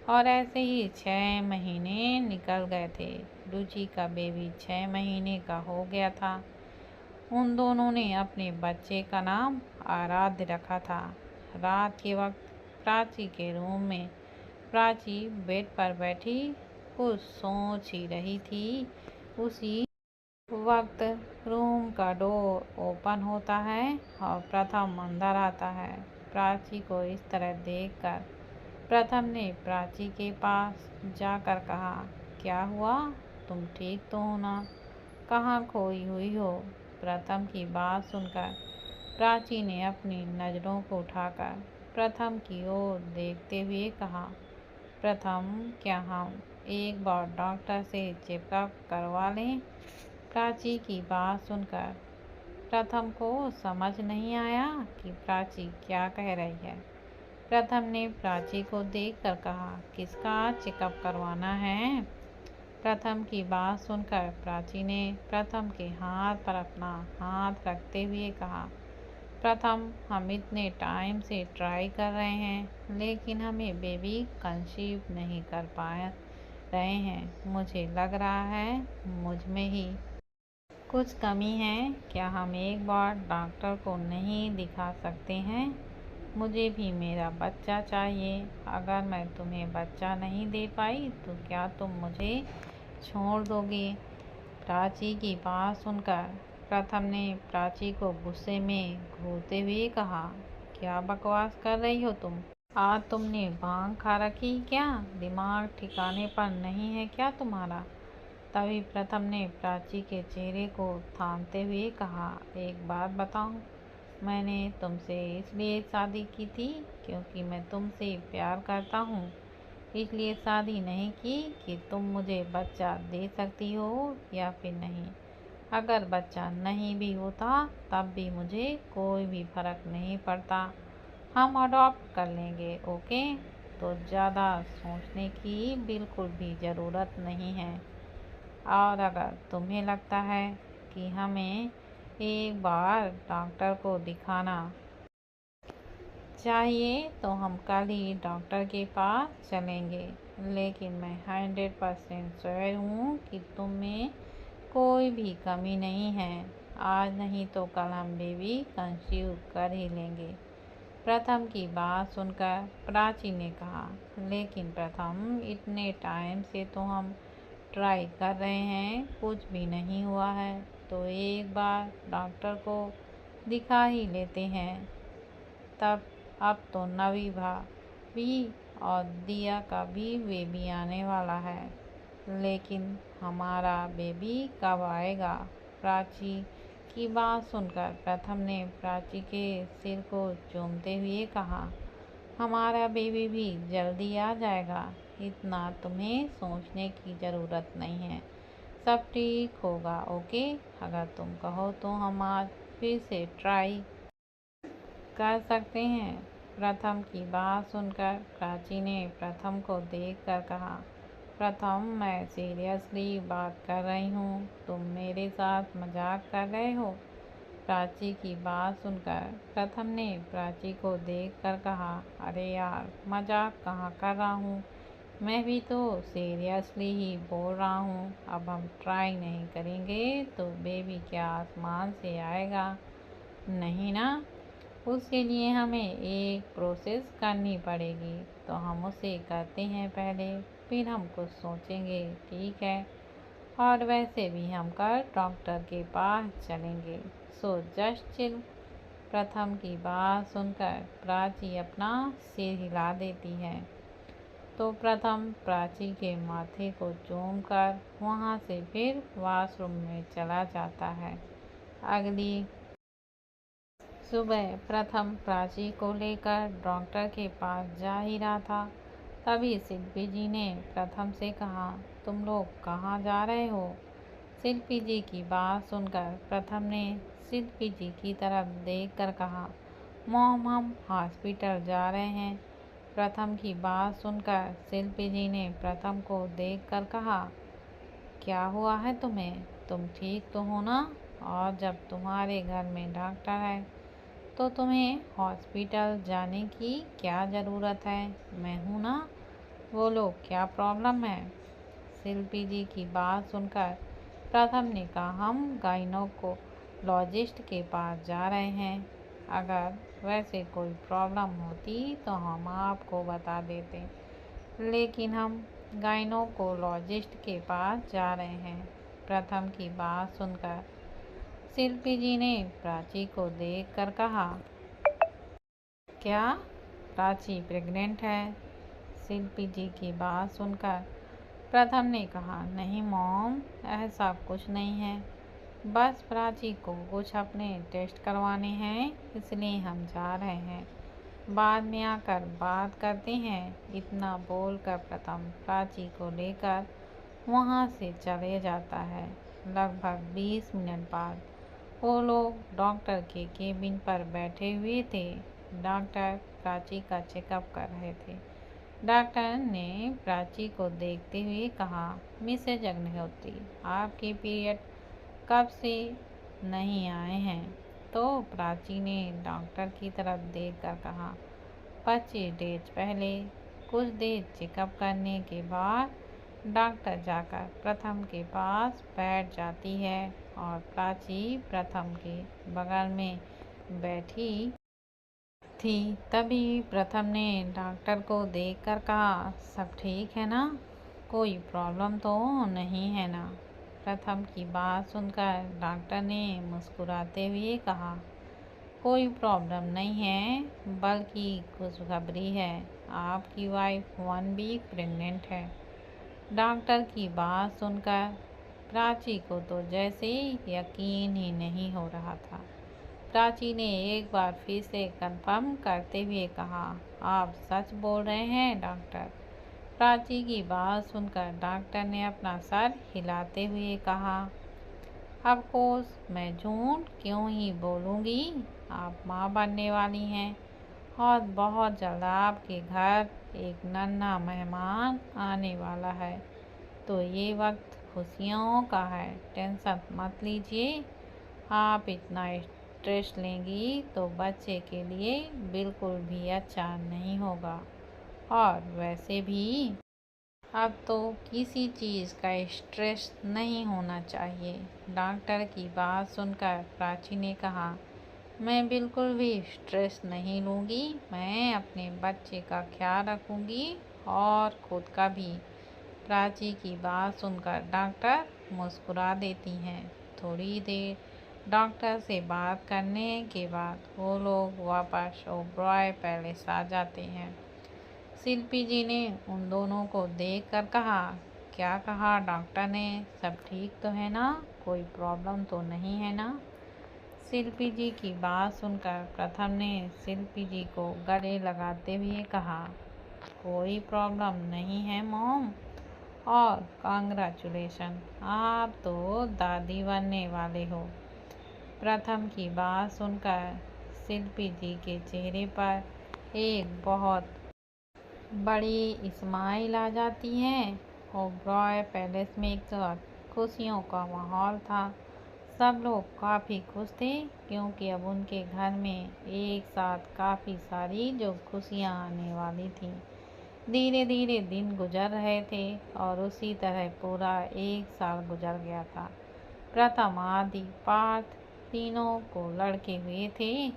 और ऐसे ही 6 महीने निकल गए थे। रुचि का बेबी 6 महीने का हो गया था। उन दोनों ने अपने बच्चे का नाम आराध्य रखा था। रात के वक्त प्राची के रूम में प्राची बेड पर बैठी कुछ सोच ही रही थी। उसी वक्त रूम का डोर ओपन होता है और प्रथम अंदर आता है। प्राची को इस तरह देखकर प्रथम ने प्राची के पास जाकर कहा, क्या हुआ? तुम ठीक तो हो ना? कहाँ खोई हुई हो? प्रथम की बात सुनकर प्राची ने अपनी नज़रों को उठाकर प्रथम की ओर देखते हुए कहा, प्रथम, क्या हम एक बार डॉक्टर से चेकअप करवा लें? प्राची की बात सुनकर प्रथम को समझ नहीं आया कि प्राची क्या कह रही है। प्रथम ने प्राची को देखकर कहा, किसका चेकअप करवाना है? प्रथम की बात सुनकर प्राची ने प्रथम के हाथ पर अपना हाथ रखते हुए कहा, प्रथम, हम इतने टाइम से ट्राई कर रहे हैं लेकिन हमें बेबी कंसीव नहीं कर पा रहे हैं। मुझे लग रहा है मुझ में ही कुछ कमी है। क्या हम एक बार डॉक्टर को नहीं दिखा सकते हैं? मुझे भी मेरा बच्चा चाहिए। अगर मैं तुम्हें बच्चा नहीं दे पाई तो क्या तुम मुझे छोड़ दोगे? प्राची की बात सुनकर प्रथम ने प्राची को गुस्से में घूरते हुए कहा, क्या बकवास कर रही हो तुम? आज तुमने भांग खा रखी क्या? दिमाग ठिकाने पर नहीं है क्या तुम्हारा? तभी प्रथम ने प्राची के चेहरे को थामते हुए कहा, एक बात बताऊं, मैंने तुमसे इसलिए शादी की थी क्योंकि मैं तुमसे प्यार करता हूँ। इसलिए शादी नहीं की कि तुम मुझे बच्चा दे सकती हो या फिर नहीं। अगर बच्चा नहीं भी होता तब भी मुझे कोई भी फर्क नहीं पड़ता। हम अडॉप्ट कर लेंगे, ओके? तो ज़्यादा सोचने की बिल्कुल भी ज़रूरत नहीं है। और अगर तुम्हें लगता है कि हमें एक बार डॉक्टर को दिखाना चाहिए तो हम कल ही डॉक्टर के पास चलेंगे। लेकिन मैं 100% श्योर हूँ कि तुम में कोई भी कमी नहीं है। आज नहीं तो कल हम बेबी कंसीव कर ही लेंगे। प्रथम की बात सुनकर प्राची ने कहा, लेकिन प्रथम, इतने टाइम से तो हम ट्राई कर रहे हैं, कुछ भी नहीं हुआ है, तो एक बार डॉक्टर को दिखा ही लेते हैं। तब अब तो नवी भाभी और दिया का भी बेबी आने वाला है, लेकिन हमारा बेबी कब आएगा? प्राची की बात सुनकर प्रथम ने प्राची के सिर को चूमते हुए कहा, हमारा बेबी भी जल्दी आ जाएगा। इतना तुम्हें सोचने की ज़रूरत नहीं है। सब ठीक होगा, ओके? अगर तुम कहो तो हम आज फिर से ट्राई कर सकते हैं। प्रथम की बात सुनकर प्राची ने प्रथम को देखकर कहा, प्रथम, मैं सीरियसली बात कर रही हूँ, तुम मेरे साथ मजाक कर रहे हो? प्राची की बात सुनकर प्रथम ने प्राची को देखकर कहा, अरे यार, मजाक कहाँ कर रहा हूँ, मैं भी तो सीरियसली ही बोल रहा हूँ। अब हम ट्राई नहीं करेंगे तो बेबी क्या आसमान से आएगा? नहीं ना। उसके लिए हमें एक प्रोसेस करनी पड़ेगी, तो हम उसे करते हैं पहले, फिर हम कुछ सोचेंगे, ठीक है? और वैसे भी हम कल डॉक्टर के पास चलेंगे, सो जस्ट चिल। प्रथम की बात सुनकर प्राची अपना सिर हिला देती है तो प्रथम प्राची के माथे को चूमकर वहाँ से फिर वॉशरूम में चला जाता है। अगली सुबह प्रथम प्राची को लेकर डॉक्टर के पास जा ही रहा था, तभी शिल्पी जी ने प्रथम से कहा, तुम लोग कहाँ जा रहे हो? शिल्पी जी की बात सुनकर प्रथम ने शिल्पी जी की तरफ देखकर कहा, मॉम, हम हॉस्पिटल जा रहे हैं। प्रथम की बात सुनकर शिल्पी जी ने प्रथम को देखकर कहा, क्या हुआ है तुम्हें? तुम ठीक तो हो ना? और जब तुम्हारे घर में डॉक्टर है तो तुम्हें हॉस्पिटल जाने की क्या ज़रूरत है? मैं हूँ ना। बोलो, क्या प्रॉब्लम है? शिल्पी जी की बात सुनकर प्रथम ने कहा, हम गाइनोकोलॉजिस्ट के पास जा रहे हैं। अगर वैसे कोई प्रॉब्लम होती तो हम आपको बता देते, लेकिन हम गाइनोकोलॉजिस्ट के पास जा रहे हैं। प्रथम की बात सुनकर शिल्पी जी ने प्राची को देखकर कहा, क्या प्राची प्रेग्नेंट है? शिल्पी जी की बात सुनकर प्रथम ने कहा, नहीं मॉम, ऐसा कुछ नहीं है, बस प्राची को कुछ अपने टेस्ट करवाने हैं, इसलिए हम जा रहे हैं, बाद में आकर बात करते हैं। इतना बोलकर प्रथम प्राची को लेकर वहाँ से चले जाता है। लगभग 20 मिनट बाद वो लोग डॉक्टर के केबिन पर बैठे हुए थे। डॉक्टर प्राची का चेकअप कर रहे थे। डॉक्टर ने प्राची को देखते हुए कहा, मिसेज अग्निहोत्री, आपके पीरियड कब से नहीं आए हैं? तो प्राची ने डॉक्टर की तरफ देखकर कहा, 25 डेज पहले। कुछ देर चेकअप करने के बाद डॉक्टर जाकर प्रथम के पास बैठ जाती है और प्राची प्रथम के बगल में बैठी थी। तभी प्रथम ने डॉक्टर को देखकर कहा, सब ठीक है ना? कोई प्रॉब्लम तो नहीं है ना? प्रथम की बात सुनकर डॉक्टर ने मुस्कुराते हुए कहा, कोई प्रॉब्लम नहीं है, बल्कि खुशखबरी है, आपकी वाइफ 1 वीक प्रेग्नेंट है। डॉक्टर की बात सुनकर प्राची को तो जैसे यकीन ही नहीं हो रहा था। प्राची ने एक बार फिर से कंफर्म करते हुए कहा, आप सच बोल रहे हैं डॉक्टर? प्राची की बात सुनकर डॉक्टर ने अपना सर हिलाते हुए कहा, ऑफ कोर्स, मैं झूठ क्यों ही बोलूँगी, आप माँ बनने वाली हैं और बहुत जल्द आपके घर एक नन्हा मेहमान आने वाला है, तो ये वक्त खुशियों का है, टेंशन मत लीजिए। आप इतना स्ट्रेस लेंगी तो बच्चे के लिए बिल्कुल भी अच्छा नहीं होगा, और वैसे भी अब तो किसी चीज़ का स्ट्रेस नहीं होना चाहिए। डॉक्टर की बात सुनकर प्राची ने कहा, मैं बिल्कुल भी स्ट्रेस नहीं लूँगी, मैं अपने बच्चे का ख्याल रखूँगी और खुद का भी। प्राची की बात सुनकर डॉक्टर मुस्कुरा देती हैं। थोड़ी देर डॉक्टर से बात करने के बाद वो लोग वापस ओबरॉय पैलेस आ जाते हैं। शिल्पी जी ने उन दोनों को देखकर कहा, क्या कहा डॉक्टर ने? सब ठीक तो है ना? कोई प्रॉब्लम तो नहीं है ना? शिल्पी जी की बात सुनकर प्रथम ने शिल्पी जी को गले लगाते हुए कहा, कोई प्रॉब्लम नहीं है मॉम, और कांग्रेचुलेशन, आप तो दादी बनने वाले हो। प्रथम की बात सुनकर शिल्पी जी के चेहरे पर एक बहुत बड़ी स्माइल आ जाती है। ओबरॉय पैलेस में एक वक्त खुशियों का माहौल था। सब लोग काफ़ी खुश थे क्योंकि अब उनके घर में एक साथ काफ़ी सारी जो खुशियाँ आने वाली थीं। धीरे धीरे दिन गुजर रहे थे और उसी तरह पूरा 1 साल गुजर गया था। प्रथम, आदि, पार्थ तीनों को लड़के हुए थे।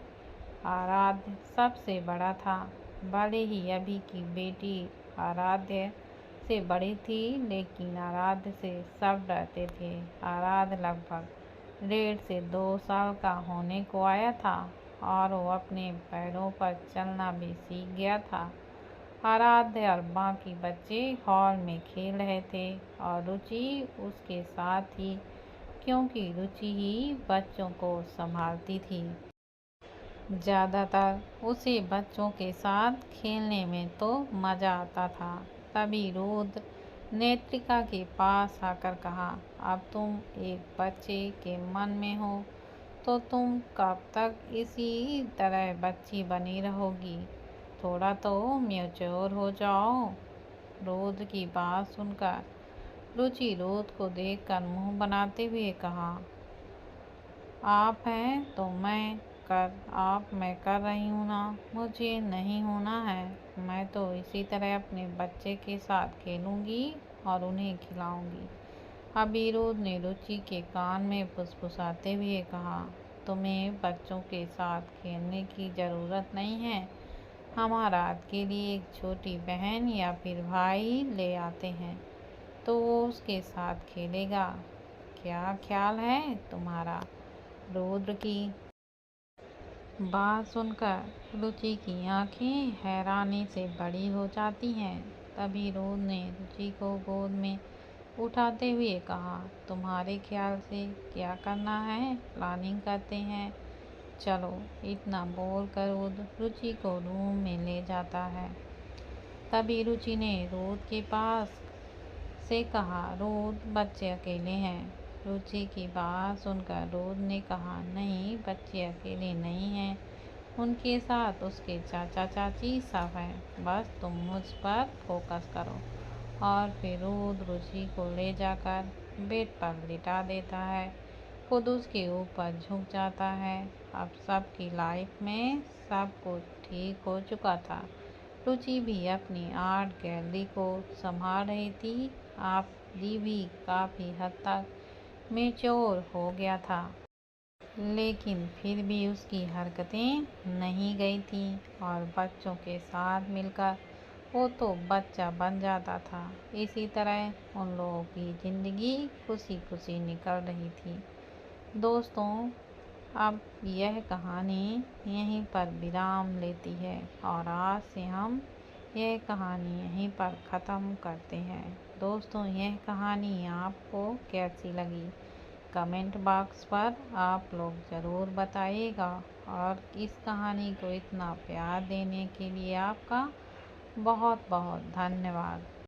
आराध्य सबसे बड़ा था। भले ही अभी की बेटी आराध्य से बड़ी थी, लेकिन आराध्य से सब डरते थे। आराध्य लगभग 1.5 से 2 साल का होने को आया था और वो अपने पैरों पर चलना भी सीख गया था। आराध्य और बाकी बच्चे हॉल में खेल रहे थे और रुचि उसके साथ थी, क्योंकि रुचि ही बच्चों को संभालती थी। ज़्यादातर उसे बच्चों के साथ खेलने में तो मज़ा आता था। तभी रुद्र नेत्रिका के पास आकर कहा, अब तुम एक बच्चे के मन में हो तो तुम कब तक इसी तरह बच्ची बनी रहोगी? थोड़ा तो मैच्योर हो जाओ। रुद्र की बात सुनकर रुचि रुद्र को देखकर मुंह बनाते हुए कहा, आप हैं तो मैं कर रही हूँ ना, मुझे नहीं होना है। मैं तो इसी तरह अपने बच्चे के साथ खेलूँगी और उन्हें खिलाऊँगी। अबीरुद ने रुचि के कान में फुसफुसाते हुए कहा, तुम्हें बच्चों के साथ खेलने की ज़रूरत नहीं है, हम रात के लिए एक छोटी बहन या फिर भाई ले आते हैं तो वो उसके साथ खेलेगा। क्या ख्याल है तुम्हारा? रुद्र की बात सुनकर रुचि की आंखें हैरानी से बड़ी हो जाती हैं। तभी रुद्र ने रुचि को गोद में उठाते हुए कहा, तुम्हारे ख्याल से क्या करना है, प्लानिंग करते हैं। चलो। इतना बोलकर रुद्र रुचि को रूम में ले जाता है। तभी रुचि ने रुद्र के पास से कहा, रुद्र बच्चे अकेले हैं। रुचि की बात सुनकर रुद्र ने कहा, नहीं, बच्चे अकेले नहीं हैं, उनके साथ उसके चाचा चाची सब हैं, बस तुम मुझ पर फोकस करो। और फिर रुद्र रुचि को ले जाकर बेड पर लिटा देता है, खुद उसके ऊपर झुक जाता है। अब सबकी लाइफ में सब कुछ ठीक हो चुका था। रुचि भी अपनी आर्ट गैलरी को संभाल रही थी। आप भी काफ़ी हद तक मैच्योर हो गया था, लेकिन फिर भी उसकी हरकतें नहीं गई थीं और बच्चों के साथ मिलकर वो तो बच्चा बन जाता था। इसी तरह उन लोगों की ज़िंदगी खुशी खुशी निकल रही थी। दोस्तों, अब यह कहानी यहीं पर विराम लेती है और आज से हम यह कहानी यहीं पर ख़त्म करते हैं। दोस्तों, यह कहानी आपको कैसी लगी? कमेंट बॉक्स पर आप लोग ज़रूर बताइएगा और इस कहानी को इतना प्यार देने के लिए आपका बहुत बहुत धन्यवाद।